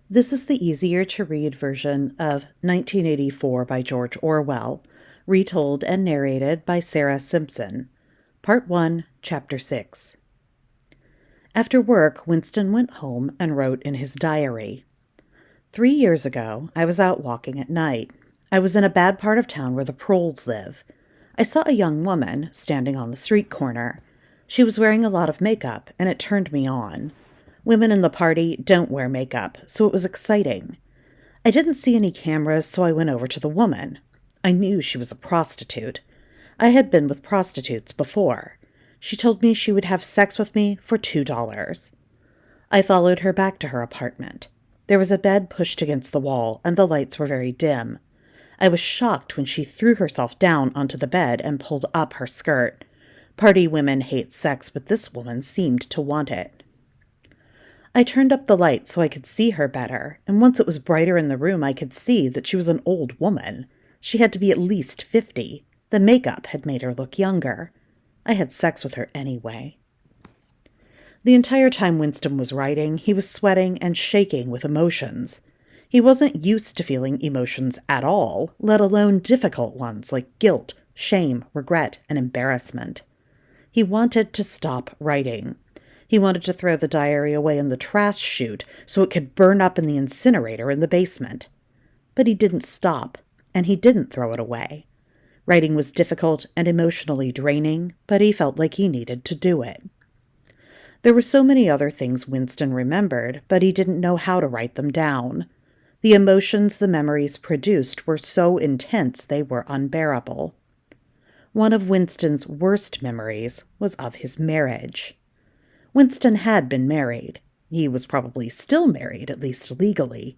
This is the easier-to-read version of 1984 by George Orwell, retold and narrated by Sarah Simpson. Part 1, Chapter 6. After work, Winston went home and wrote in his diary. 3 years ago, I was out walking at night. I was in a bad part of town where the Proles live. I saw a young woman standing on the street corner. She was wearing a lot of makeup, and it turned me on. Women in the party don't wear makeup, so it was exciting. I didn't see any cameras, so I went over to the woman. I knew she was a prostitute. I had been with prostitutes before. She told me she would have sex with me for $2. I followed her back to her apartment. There was a bed pushed against the wall, and the lights were very dim. I was shocked when she threw herself down onto the bed and pulled up her skirt. Party women hate sex, but this woman seemed to want it. I turned up the light so I could see her better, and once it was brighter in the room, I could see that she was an old woman. She had to be at least 50. The makeup had made her look younger. I had sex with her anyway. The entire time Winston was writing, he was sweating and shaking with emotions. He wasn't used to feeling emotions at all, let alone difficult ones like guilt, shame, regret, and embarrassment. He wanted to stop writing. He wanted to throw the diary away in the trash chute so it could burn up in the incinerator in the basement. But he didn't stop, and he didn't throw it away. Writing was difficult and emotionally draining, but he felt like he needed to do it. There were so many other things Winston remembered, but he didn't know how to write them down. The emotions the memories produced were so intense they were unbearable. One of Winston's worst memories was of his marriage. Winston had been married. He was probably still married, at least legally.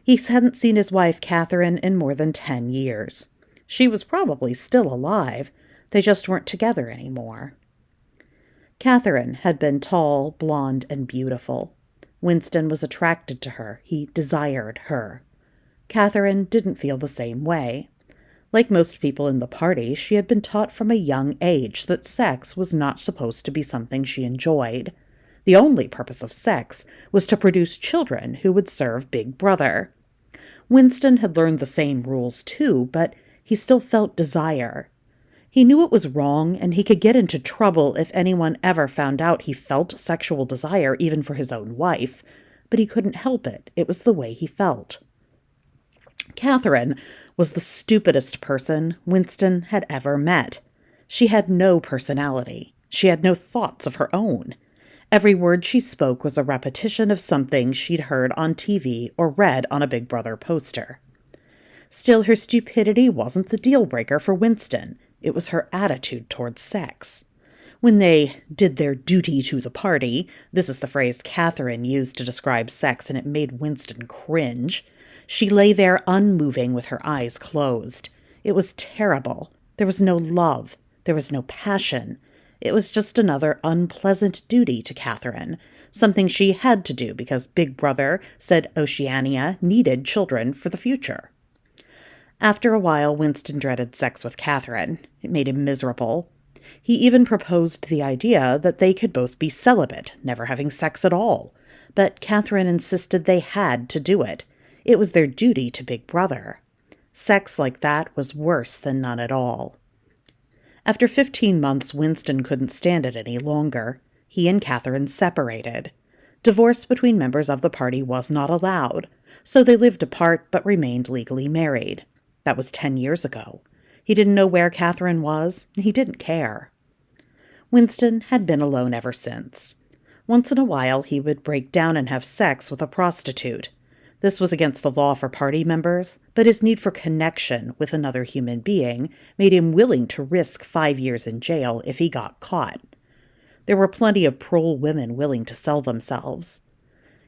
He hadn't seen his wife, Catherine, in more than 10 years. She was probably still alive. They just weren't together anymore. Catherine had been tall, blonde, and beautiful. Winston was attracted to her. He desired her. Catherine didn't feel the same way. Like most people in the party, she had been taught from a young age that sex was not supposed to be something she enjoyed. The only purpose of sex was to produce children who would serve Big Brother. Winston had learned the same rules too, but he still felt desire. He knew it was wrong, and he could get into trouble if anyone ever found out he felt sexual desire even for his own wife, but he couldn't help it. It was the way he felt. Catherine was the stupidest person Winston had ever met. She had no personality. She had no thoughts of her own. Every word she spoke was a repetition of something she'd heard on TV or read on a Big Brother poster. Still, her stupidity wasn't the deal-breaker for Winston. It was her attitude towards sex. When they did their duty to the party, this is the phrase Catherine used to describe sex, and it made Winston cringe. She lay there unmoving with her eyes closed. It was terrible. There was no love. There was no passion. It was just another unpleasant duty to Catherine, something she had to do because Big Brother said Oceania needed children for the future. After a while, Winston dreaded sex with Catherine. It made him miserable. He even proposed the idea that they could both be celibate, never having sex at all. But Catherine insisted they had to do it. It was their duty to Big Brother. Sex like that was worse than none at all. After 15 months, Winston couldn't stand it any longer. He and Catherine separated. Divorce between members of the party was not allowed, so they lived apart but remained legally married. That was 10 years ago. He didn't know where Catherine was, and he didn't care. Winston had been alone ever since. Once in a while, he would break down and have sex with a prostitute. This was against the law for party members, but his need for connection with another human being made him willing to risk 5 years in jail if he got caught. There were plenty of prole women willing to sell themselves.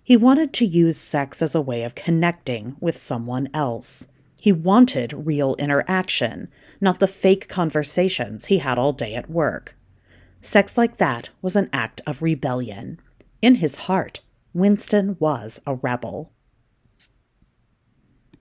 He wanted to use sex as a way of connecting with someone else. He wanted real interaction, not the fake conversations he had all day at work. Sex like that was an act of rebellion. In his heart, Winston was a rebel.